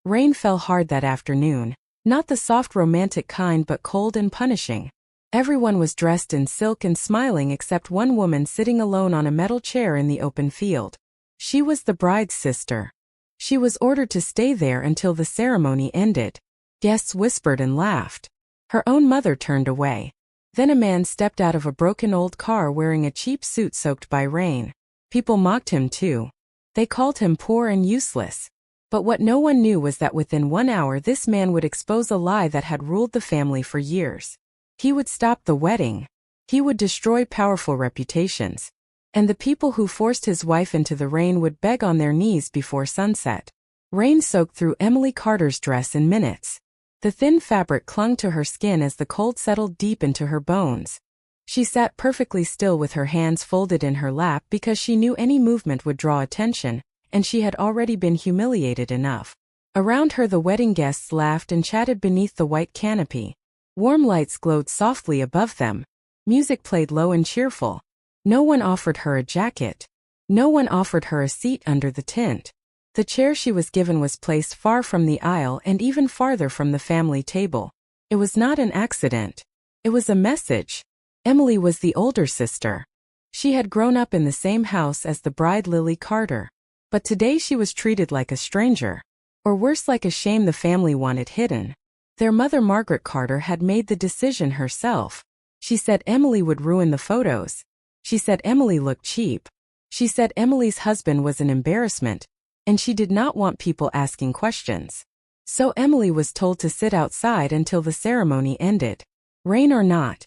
Rain fell hard that afternoon, not the soft romantic kind but cold and punishing. Everyone was dressed in silk and smiling except one woman sitting alone on a metal chair in the open field. She was the bride's sister. She was ordered to stay there until the ceremony ended. Guests whispered and laughed. Her own mother turned away. Then a man stepped out of a broken old car wearing a cheap suit soaked by rain. People mocked him too. They called him poor and useless. But what no one knew was that within 1 hour this man would expose a lie that had ruled the family for years. He would stop the wedding. He would destroy powerful reputations. And the people who forced his wife into the rain would beg on their knees before sunset. Rain soaked through Emily Carter's dress in minutes. The thin fabric clung to her skin as the cold settled deep into her bones. She sat perfectly still with her hands folded in her lap because she knew any movement would draw attention, and she had already been humiliated enough. Around her the wedding guests laughed and chatted beneath the white canopy. Warm lights glowed softly above them. Music played low and cheerful. No one offered her a jacket. No one offered her a seat under the tent. The chair she was given was placed far from the aisle and even farther from the family table. It was not an accident. It was a message. Emily was the older sister. She had grown up in the same house as the bride Lily Carter. But today she was treated like a stranger. Or worse, like a shame the family wanted hidden. Their mother Margaret Carter had made the decision herself. She said Emily would ruin the photos. She said Emily looked cheap. She said Emily's husband was an embarrassment. And she did not want people asking questions. So Emily was told to sit outside until the ceremony ended. Rain or not.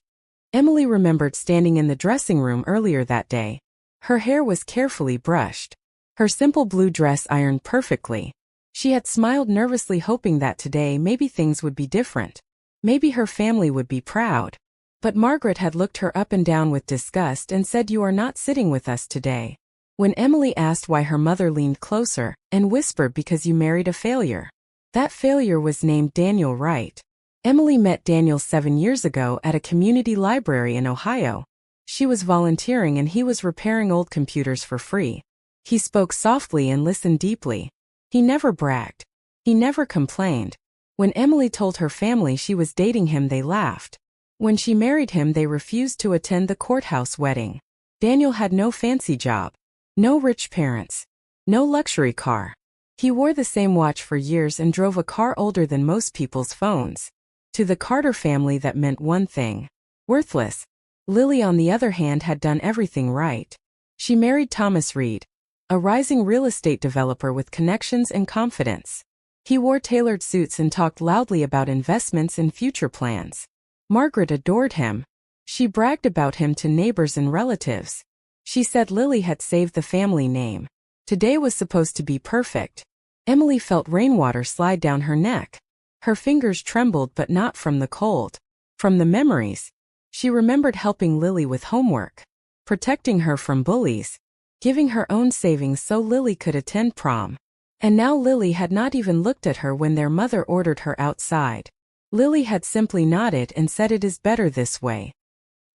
Emily remembered standing in the dressing room earlier that day. Her hair was carefully brushed. Her simple blue dress ironed perfectly. She had smiled nervously, hoping that today maybe things would be different. Maybe her family would be proud. But Margaret had looked her up and down with disgust and said, "You are not sitting with us today." When Emily asked why, her mother leaned closer and whispered, "Because you married a failure." That failure was named Daniel Wright. Emily met Daniel 7 years ago at a community library in Ohio. She was volunteering and he was repairing old computers for free. He spoke softly and listened deeply. He never bragged. He never complained. When Emily told her family she was dating him, they laughed. When she married him, they refused to attend the courthouse wedding. Daniel had no fancy job. No rich parents. No luxury car. He wore the same watch for years and drove a car older than most people's phones. To the Carter family that meant one thing: worthless. Lily, on the other hand, had done everything right. She married Thomas Reed, a rising real estate developer with connections and confidence. He wore tailored suits and talked loudly about investments and future plans. Margaret adored him. She bragged about him to neighbors and relatives. She said Lily had saved the family name. Today was supposed to be perfect. Emily felt rainwater slide down her neck. Her fingers trembled, but not from the cold. From the memories. She remembered helping Lily with homework, protecting her from bullies, giving her own savings so Lily could attend prom. And now Lily had not even looked at her when their mother ordered her outside. Lily had simply nodded and said, "It is better this way."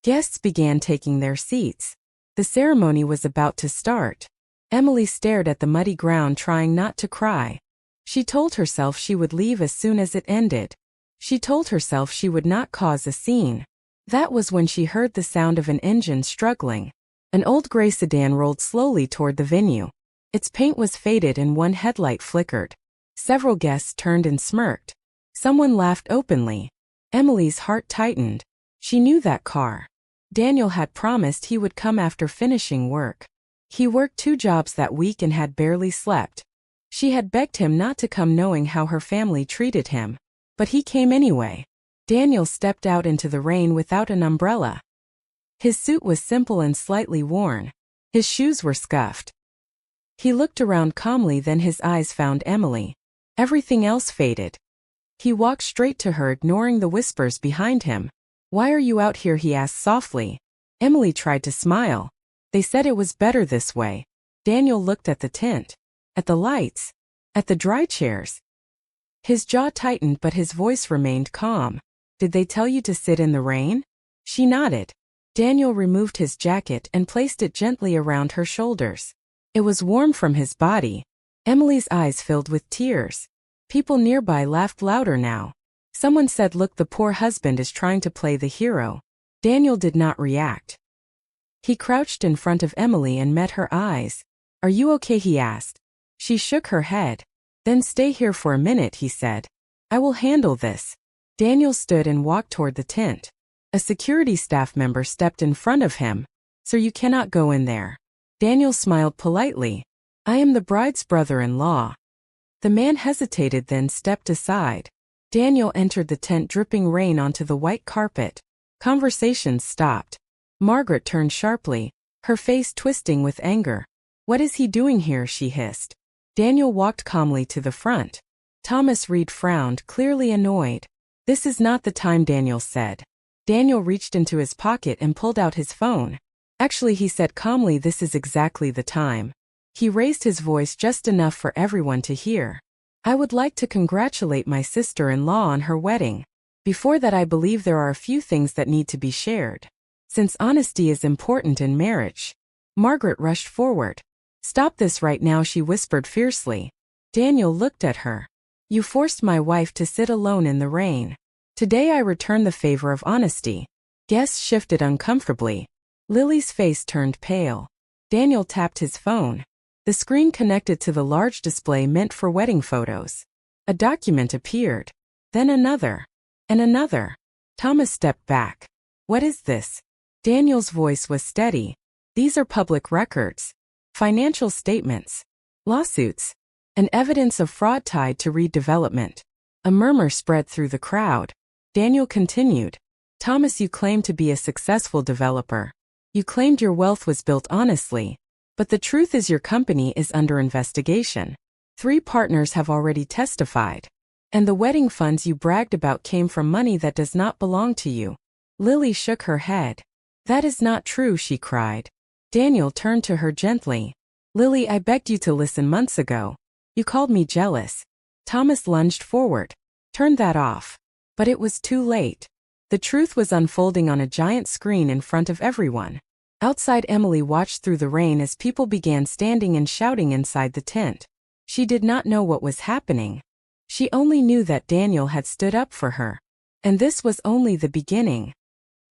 Guests began taking their seats. The ceremony was about to start. Emily stared at the muddy ground, trying not to cry. She told herself she would leave as soon as it ended. She told herself she would not cause a scene. That was when she heard the sound of an engine struggling. An old gray sedan rolled slowly toward the venue. Its paint was faded and one headlight flickered. Several guests turned and smirked. Someone laughed openly. Emily's heart tightened. She knew that car. Daniel had promised he would come after finishing work. He worked 2 jobs that week and had barely slept. She had begged him not to come, knowing how her family treated him. But he came anyway. Daniel stepped out into the rain without an umbrella. His suit was simple and slightly worn. His shoes were scuffed. He looked around calmly, then his eyes found Emily. Everything else faded. He walked straight to her, ignoring the whispers behind him. "Why are you out here?" he asked softly. Emily tried to smile. "They said it was better this way." Daniel looked at the tent, at the lights, at the dry chairs. His jaw tightened, but his voice remained calm. "Did they tell you to sit in the rain?" She nodded. Daniel removed his jacket and placed it gently around her shoulders. It was warm from his body. Emily's eyes filled with tears. People nearby laughed louder now. Someone said, "Look, the poor husband is trying to play the hero." Daniel did not react. He crouched in front of Emily and met her eyes. "Are you okay?" he asked. She shook her head. "Then stay here for a minute," he said. "I will handle this." Daniel stood and walked toward the tent. A security staff member stepped in front of him. "Sir, you cannot go in there." Daniel smiled politely. "I am the bride's brother-in-law." The man hesitated, then stepped aside. Daniel entered the tent, dripping rain onto the white carpet. Conversations stopped. Margaret turned sharply, her face twisting with anger. "What is he doing here?" she hissed. Daniel walked calmly to the front. Thomas Reed frowned, clearly annoyed. "This is not the time," Daniel said. Daniel reached into his pocket and pulled out his phone. "Actually," he said calmly, "this is exactly the time." He raised his voice just enough for everyone to hear. "I would like to congratulate my sister-in-law on her wedding. Before that, I believe there are a few things that need to be shared. Since honesty is important in marriage." Margaret rushed forward. "Stop this right now," she whispered fiercely. Daniel looked at her. "You forced my wife to sit alone in the rain. Today I return the favor of honesty." Guests shifted uncomfortably. Lily's face turned pale. Daniel tapped his phone. The screen connected to the large display meant for wedding photos. A document appeared. Then another. And another. Thomas stepped back. "What is this?" Daniel's voice was steady. "These are public records. Financial statements. Lawsuits. And evidence of fraud tied to redevelopment." A murmur spread through the crowd. Daniel continued. "Thomas, you claim to be a successful developer. You claimed your wealth was built honestly. But the truth is your company is under investigation. 3 partners have already testified. And the wedding funds you bragged about came from money that does not belong to you." Lily shook her head. "That is not true," she cried. Daniel turned to her gently. "Lily, I begged you to listen months ago. You called me jealous." Thomas lunged forward. "Turn that off." But it was too late. The truth was unfolding on a giant screen in front of everyone. Outside, Emily watched through the rain as people began standing and shouting inside the tent. She did not know what was happening. She only knew that Daniel had stood up for her. And this was only the beginning.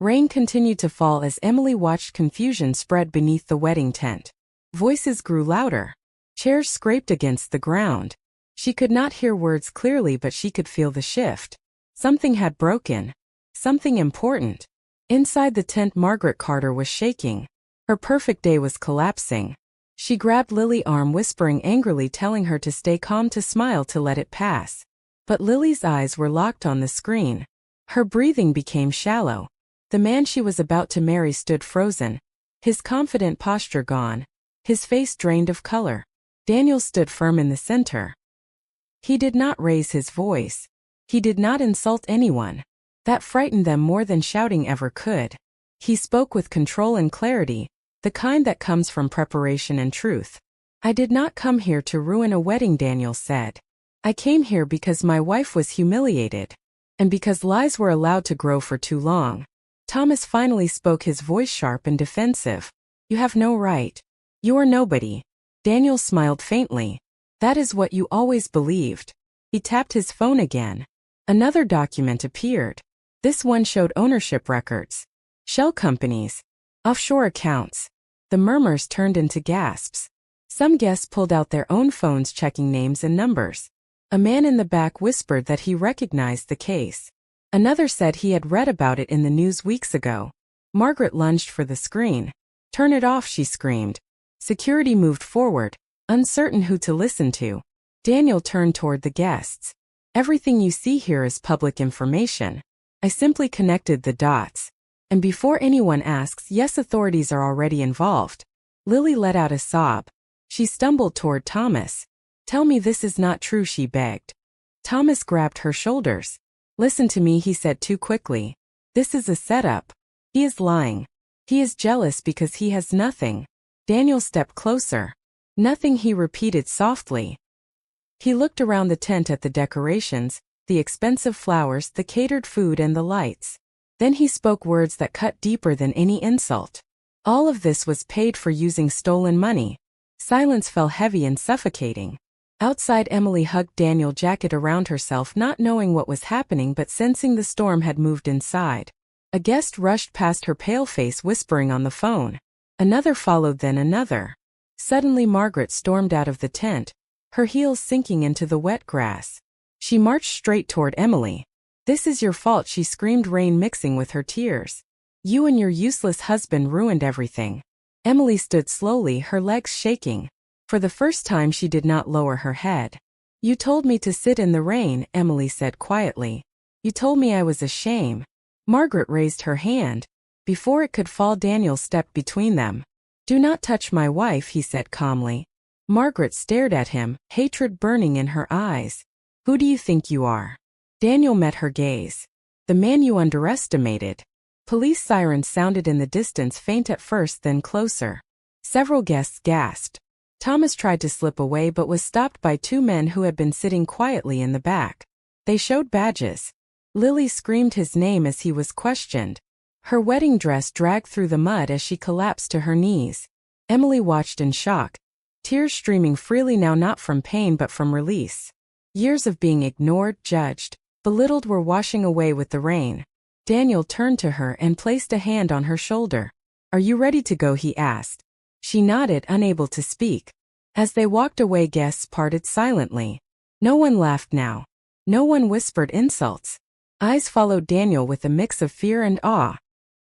Rain continued to fall as Emily watched confusion spread beneath the wedding tent. Voices grew louder. Chairs scraped against the ground. She could not hear words clearly, but she could feel the shift. Something had broken. Something important. Inside the tent, Margaret Carter was shaking. Her perfect day was collapsing. She grabbed Lily's arm, whispering angrily, telling her to stay calm, to smile, to let it pass. But Lily's eyes were locked on the screen. Her breathing became shallow. The man she was about to marry stood frozen, his confident posture gone, his face drained of color. Daniel stood firm in the center. He did not raise his voice. He did not insult anyone. That frightened them more than shouting ever could. He spoke with control and clarity, the kind that comes from preparation and truth. "I did not come here to ruin a wedding," Daniel said. "I came here because my wife was humiliated. And because lies were allowed to grow for too long." Thomas finally spoke, his voice sharp and defensive. "You have no right. You are nobody." Daniel smiled faintly. "That is what you always believed." He tapped his phone again. Another document appeared. This one showed ownership records, shell companies, offshore accounts. The murmurs turned into gasps. Some guests pulled out their own phones, checking names and numbers. A man in the back whispered that he recognized the case. Another said he had read about it in the news weeks ago. Margaret lunged for the screen. "Turn it off," she screamed. Security moved forward, uncertain who to listen to. Daniel turned toward the guests. "Everything you see here is public information. I simply connected the dots. And before anyone asks, yes, authorities are already involved." Lily let out a sob. She stumbled toward Thomas. "Tell me this is not true," she begged. Thomas grabbed her shoulders. "Listen to me," he said too quickly. "This is a setup. He is lying. He is jealous because he has nothing." Daniel stepped closer. "Nothing," he repeated softly. He looked around the tent at the decorations, the expensive flowers, the catered food, and the lights. Then he spoke words that cut deeper than any insult. "All of this was paid for using stolen money." Silence fell heavy and suffocating. Outside, Emily hugged Daniel's jacket around herself, not knowing what was happening but sensing the storm had moved inside. A guest rushed past her, pale face whispering on the phone. Another followed, then another. Suddenly Margaret stormed out of the tent, her heels sinking into the wet grass. She marched straight toward Emily. "This is your fault," she screamed, rain mixing with her tears. "You and your useless husband ruined everything." Emily stood slowly, her legs shaking. For the first time she did not lower her head. "You told me to sit in the rain," Emily said quietly. "You told me I was a shame." Margaret raised her hand. Before it could fall, Daniel stepped between them. "Do not touch my wife," he said calmly. Margaret stared at him, hatred burning in her eyes. "Who do you think you are?" Daniel met her gaze. "The man you underestimated." Police sirens sounded in the distance, faint at first, then closer. Several guests gasped. Thomas tried to slip away but was stopped by two men who had been sitting quietly in the back. They showed badges. Lily screamed his name as he was questioned. Her wedding dress dragged through the mud as she collapsed to her knees. Emily watched in shock, tears streaming freely now, not from pain but from release. Years of being ignored, judged, belittled were washing away with the rain. Daniel turned to her and placed a hand on her shoulder. "Are you ready to go?" he asked. She nodded, unable to speak. As they walked away, guests parted silently. No one laughed now. No one whispered insults. Eyes followed Daniel with a mix of fear and awe.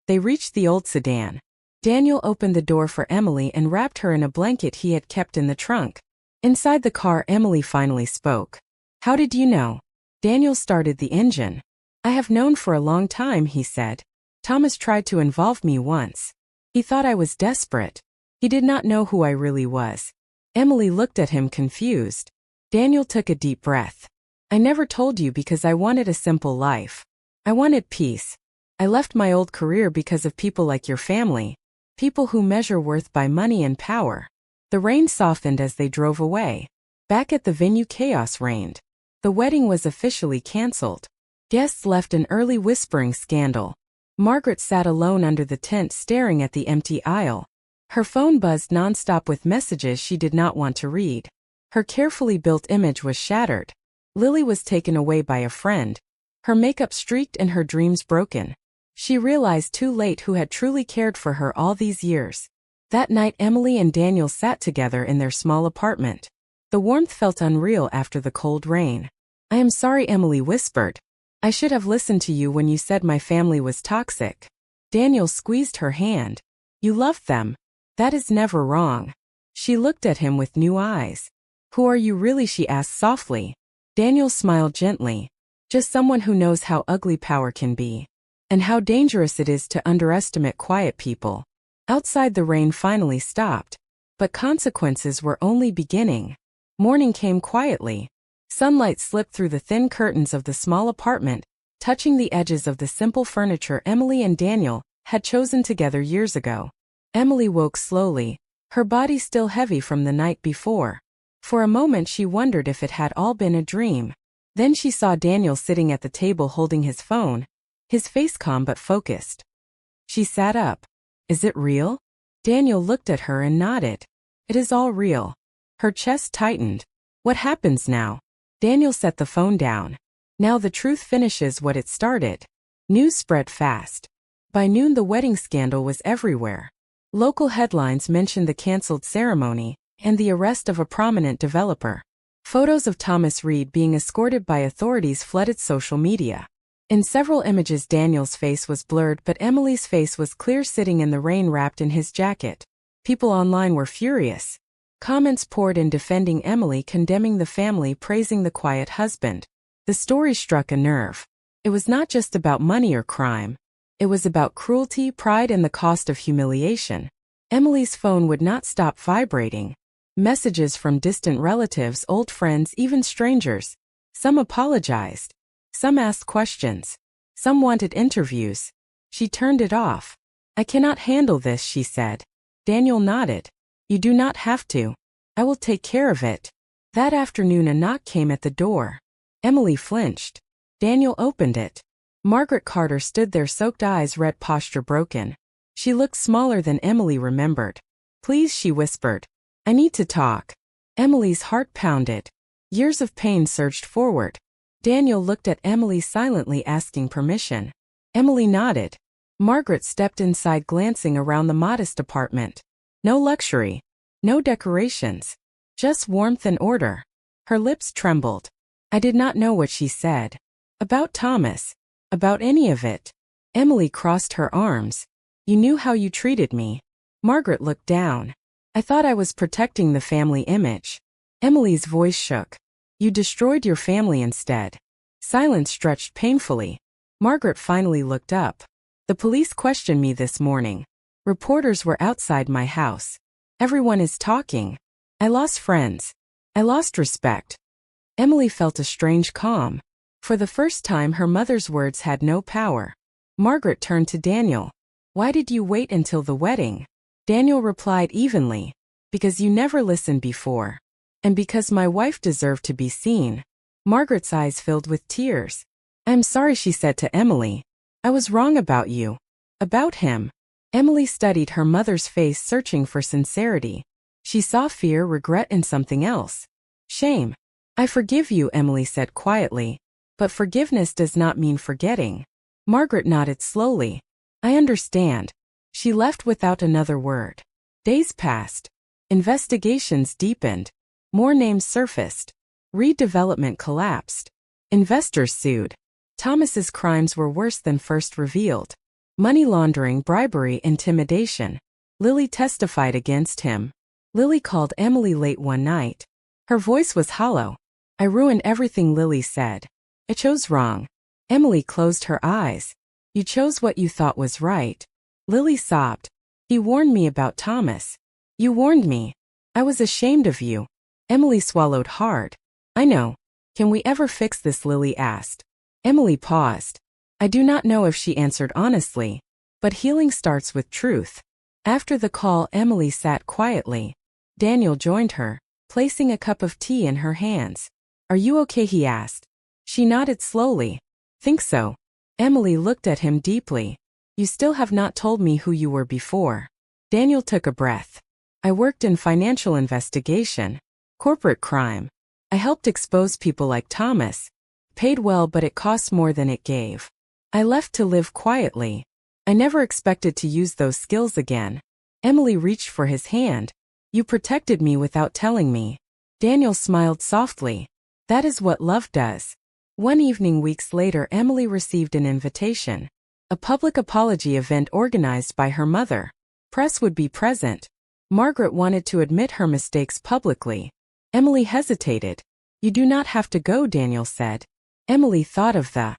They reached the old sedan. Daniel opened the door for Emily and wrapped her in a blanket he had kept in the trunk. Inside the car, Emily finally spoke. "How did you know?" Daniel started the engine. "I have known for a long time," he said. "Thomas tried to involve me once. He thought I was desperate. He did not know who I really was." Emily looked at him confused. Daniel took a deep breath. "I never told you because I wanted a simple life. I wanted peace. I left my old career because of people like your family, people who measure worth by money and power." The rain softened as they drove away. Back at the venue, chaos reigned. The wedding was officially cancelled. Guests left an early, whispering scandal. Margaret sat alone under the tent, staring at the empty aisle. Her phone buzzed nonstop with messages she did not want to read. Her carefully built image was shattered. Lily was taken away by a friend. Her makeup streaked and her dreams broken. She realized too late who had truly cared for her all these years. That night, Emily and Daniel sat together in their small apartment. The warmth felt unreal after the cold rain. "I am sorry," Emily whispered. "I should have listened to you when you said my family was toxic." Daniel squeezed her hand. "You loved them. That is never wrong." She looked at him with new eyes. "Who are you really?" she asked softly. Daniel smiled gently. "Just someone who knows how ugly power can be, and how dangerous it is to underestimate quiet people." Outside, the rain finally stopped. But consequences were only beginning. Morning came quietly. Sunlight slipped through the thin curtains of the small apartment, touching the edges of the simple furniture Emily and Daniel had chosen together years ago. Emily woke slowly, her body still heavy from the night before. For a moment she wondered if it had all been a dream. Then she saw Daniel sitting at the table holding his phone, his face calm but focused. She sat up. "Is it real?" Daniel looked at her and nodded. "It is all real." Her chest tightened. "What happens now?" Daniel set the phone down. "Now the truth finishes what it started." News spread fast. By noon, the wedding scandal was everywhere. Local headlines mentioned the canceled ceremony and the arrest of a prominent developer. Photos of Thomas Reed being escorted by authorities flooded social media. In several images, Daniel's face was blurred, but Emily's face was clear, sitting in the rain wrapped in his jacket. People online were furious. Comments poured in defending Emily, condemning the family, praising the quiet husband. The story struck a nerve. It was not just about money or crime. It was about cruelty, pride, and the cost of humiliation. Emily's phone would not stop vibrating. Messages from distant relatives, old friends, even strangers. Some apologized. Some asked questions. Some wanted interviews. She turned it off. "I cannot handle this," she said. Daniel nodded. "You do not have to. I will take care of it." That afternoon, a knock came at the door. Emily flinched. Daniel opened it. Margaret Carter stood there, soaked eyes red, posture broken. She looked smaller than Emily remembered. "Please," she whispered. "I need to talk." Emily's heart pounded. Years of pain surged forward. Daniel looked at Emily silently asking permission. Emily nodded. Margaret stepped inside glancing around the modest apartment. No luxury. No decorations. Just warmth and order. Her lips trembled. I did not know what she said. About Thomas. About any of it. Emily crossed her arms. You knew how you treated me. Margaret looked down. I thought I was protecting the family image. Emily's voice shook. You destroyed your family instead. Silence stretched painfully. Margaret finally looked up. The police questioned me this morning. Reporters were outside my house. Everyone is talking. I lost friends. I lost respect. Emily felt a strange calm. For the first time her mother's words had no power. Margaret turned to Daniel. Why did you wait until the wedding? Daniel replied evenly. Because you never listened before. And because my wife deserved to be seen. Margaret's eyes filled with tears. I'm sorry, she said to Emily. I was wrong about you. About him. Emily studied her mother's face, searching for sincerity. She saw fear, regret, and something else. Shame. I forgive you, Emily said quietly. But forgiveness does not mean forgetting. Margaret nodded slowly. I understand. She left without another word. Days passed. Investigations deepened. More names surfaced. Redevelopment collapsed. Investors sued. Thomas's crimes were worse than first revealed. Money laundering, bribery, intimidation. Lily testified against him. Lily called Emily late one night. Her voice was hollow. I ruined everything, Lily said. I chose wrong. Emily closed her eyes. You chose what you thought was right. Lily sobbed. He warned me about Thomas. You warned me. I was ashamed of you. Emily swallowed hard. I know. Can we ever fix this? Lily asked. Emily paused. I do not know if she answered honestly. But healing starts with truth. After the call, Emily sat quietly. Daniel joined her, placing a cup of tea in her hands. Are you okay? He asked. She nodded slowly. Think so. Emily looked at him deeply. You still have not told me who you were before. Daniel took a breath. I worked in financial investigation. Corporate crime. I helped expose people like Thomas. Paid well, but it cost more than it gave. I left to live quietly. I never expected to use those skills again. Emily reached for his hand. You protected me without telling me. Daniel smiled softly. That is what love does. One evening weeks later, Emily received an invitation. A public apology event organized by her mother. Press would be present. Margaret wanted to admit her mistakes publicly. Emily hesitated. You do not have to go, Daniel said. Emily thought of the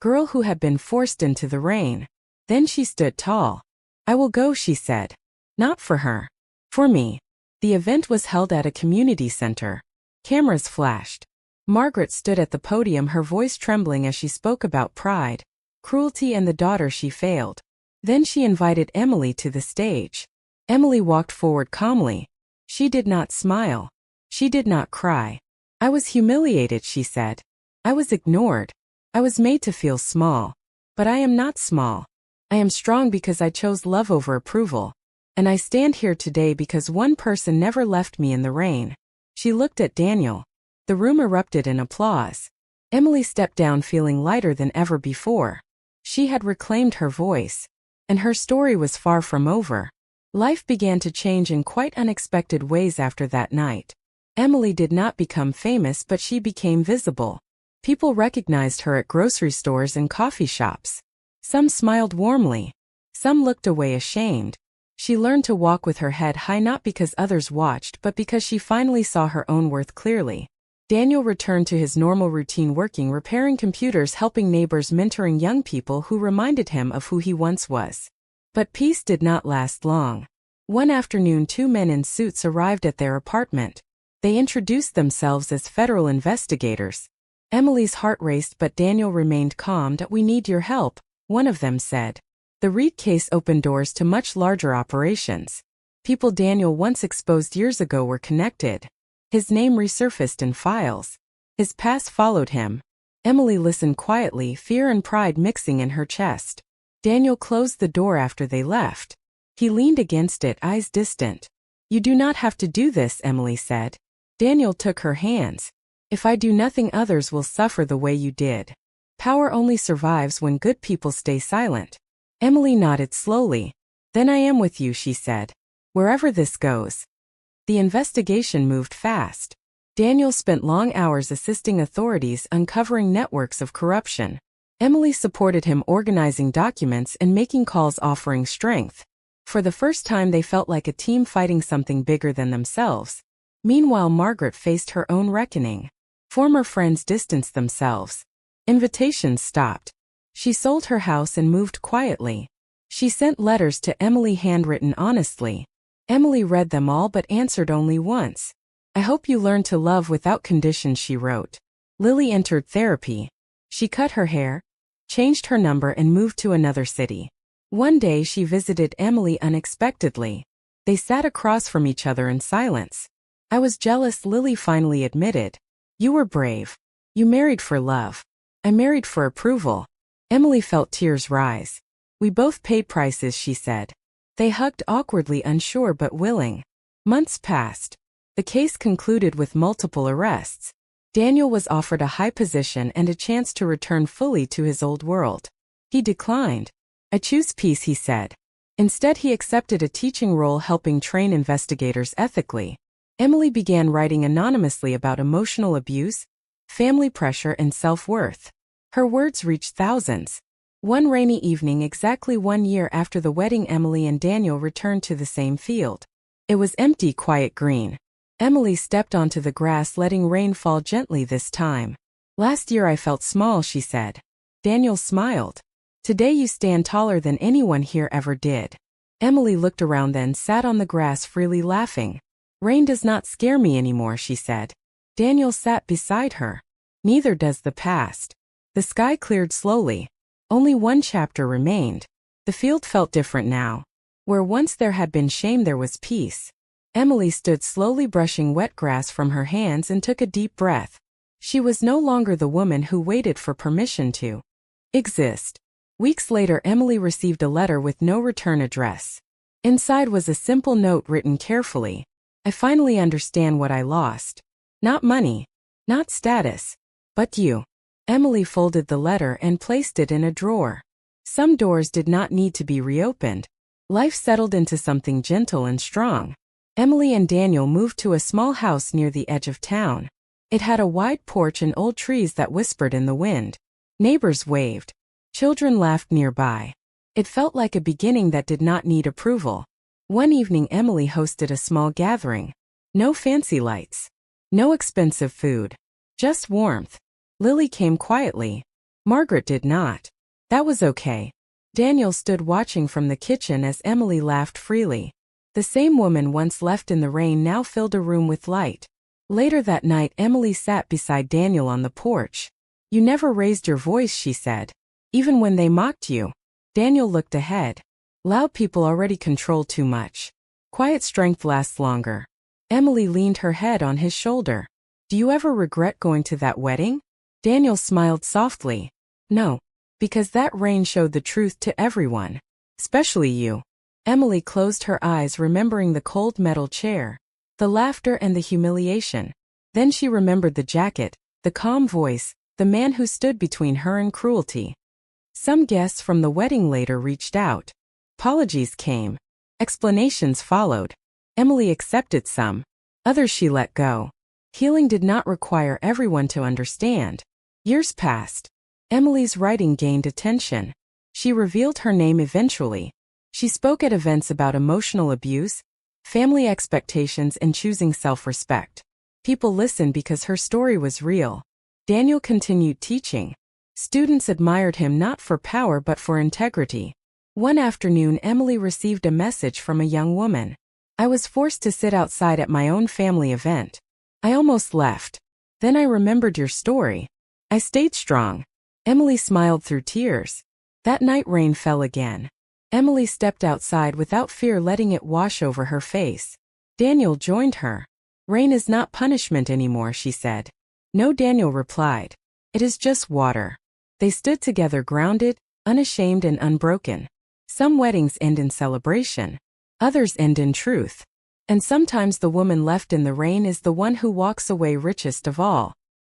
girl who had been forced into the rain. Then she stood tall. I will go, she said. Not for her. For me. The event was held at a community center. Cameras flashed. Margaret stood at the podium, her voice trembling as she spoke about pride, cruelty, and the daughter she failed. Then she invited Emily to the stage. Emily walked forward calmly. She did not smile. She did not cry. I was humiliated, she said. I was ignored. I was made to feel small. But I am not small. I am strong because I chose love over approval. And I stand here today because one person never left me in the rain. She looked at Daniel. The room erupted in applause. Emily stepped down feeling lighter than ever before. She had reclaimed her voice. And her story was far from over. Life began to change in quite unexpected ways after that night. Emily did not become famous, but she became visible. People recognized her at grocery stores and coffee shops. Some smiled warmly. Some looked away ashamed. She learned to walk with her head high, not because others watched, but because she finally saw her own worth clearly. Daniel returned to his normal routine, working, repairing computers, helping neighbors, mentoring young people who reminded him of who he once was. But peace did not last long. One afternoon, two men in suits arrived at their apartment. They introduced themselves as federal investigators. Emily's heart raced, but Daniel remained calm. We need your help, one of them said. The Reed case opened doors to much larger operations. People Daniel once exposed years ago were connected. His name resurfaced in files. His past followed him. Emily listened quietly, fear and pride mixing in her chest. Daniel closed the door after they left. He leaned against it, eyes distant. You do not have to do this, Emily said. Daniel took her hands. If I do nothing, others will suffer the way you did. Power only survives when good people stay silent. Emily nodded slowly. Then I am with you, she said. Wherever this goes. The investigation moved fast. Daniel spent long hours assisting authorities uncovering networks of corruption. Emily supported him organizing documents and making calls offering strength. For the first time they felt like a team fighting something bigger than themselves. Meanwhile, Margaret faced her own reckoning. Former friends distanced themselves. Invitations stopped. She sold her house and moved quietly. She sent letters to Emily handwritten honestly. Emily read them all but answered only once. I hope you learn to love without conditions, she wrote. Lily entered therapy. She cut her hair, changed her number and moved to another city. One day she visited Emily unexpectedly. They sat across from each other in silence. I was jealous, Lily finally admitted. You were brave. You married for love. I married for approval. Emily felt tears rise. We both paid prices, she said. They hugged awkwardly, unsure but willing. Months passed. The case concluded with multiple arrests. Daniel was offered a high position and a chance to return fully to his old world. He declined. I choose peace, he said. Instead, he accepted a teaching role helping train investigators ethically. Emily began writing anonymously about emotional abuse, family pressure, and self-worth. Her words reached thousands. One rainy evening, exactly 1 year after the wedding, Emily and Daniel returned to the same field. It was empty, quiet green. Emily stepped onto the grass, letting rain fall gently this time. Last year I felt small, she said. Daniel smiled. Today you stand taller than anyone here ever did. Emily looked around, then sat on the grass freely, laughing. Rain does not scare me anymore, she said. Daniel sat beside her. Neither does the past. The sky cleared slowly. Only one chapter remained. The field felt different now. Where once there had been shame, there was peace. Emily stood slowly, brushing wet grass from her hands, and took a deep breath. She was no longer the woman who waited for permission to exist. Weeks later, Emily received a letter with no return address. Inside was a simple note written carefully. I finally understand what I lost. Not money, not status, but you. Emily folded the letter and placed it in a drawer. Some doors did not need to be reopened. Life settled into something gentle and strong. Emily and Daniel moved to a small house near the edge of town. It had a wide porch and old trees that whispered in the wind. Neighbors waved. Children laughed nearby. It felt like a beginning that did not need approval. One evening, Emily hosted a small gathering. No fancy lights. No expensive food. Just warmth. Lily came quietly. Margaret did not. That was okay. Daniel stood watching from the kitchen as Emily laughed freely. The same woman once left in the rain now filled a room with light. Later that night, Emily sat beside Daniel on the porch. You never raised your voice, she said. Even when they mocked you. Daniel looked ahead. Loud people already control too much. Quiet strength lasts longer. Emily leaned her head on his shoulder. Do you ever regret going to that wedding? Daniel smiled softly. No. Because that rain showed the truth to everyone. Especially you. Emily closed her eyes, remembering the cold metal chair, the laughter and the humiliation. Then she remembered the jacket, the calm voice, the man who stood between her and cruelty. Some guests from the wedding later reached out. Apologies came. Explanations followed. Emily accepted some. Others she let go. Healing did not require everyone to understand. Years passed. Emily's writing gained attention. She revealed her name eventually. She spoke at events about emotional abuse, family expectations, and choosing self-respect. People listened because her story was real. Daniel continued teaching. Students admired him not for power but for integrity. One afternoon, Emily received a message from a young woman. I was forced to sit outside at my own family event. I almost left. Then I remembered your story. I stayed strong. Emily smiled through tears. That night, rain fell again. Emily stepped outside without fear, letting it wash over her face. Daniel joined her. Rain is not punishment anymore, she said. No, Daniel replied. It is just water. They stood together, grounded, unashamed, and unbroken. Some weddings end in celebration. Others end in truth. And sometimes the woman left in the rain is the one who walks away richest of all.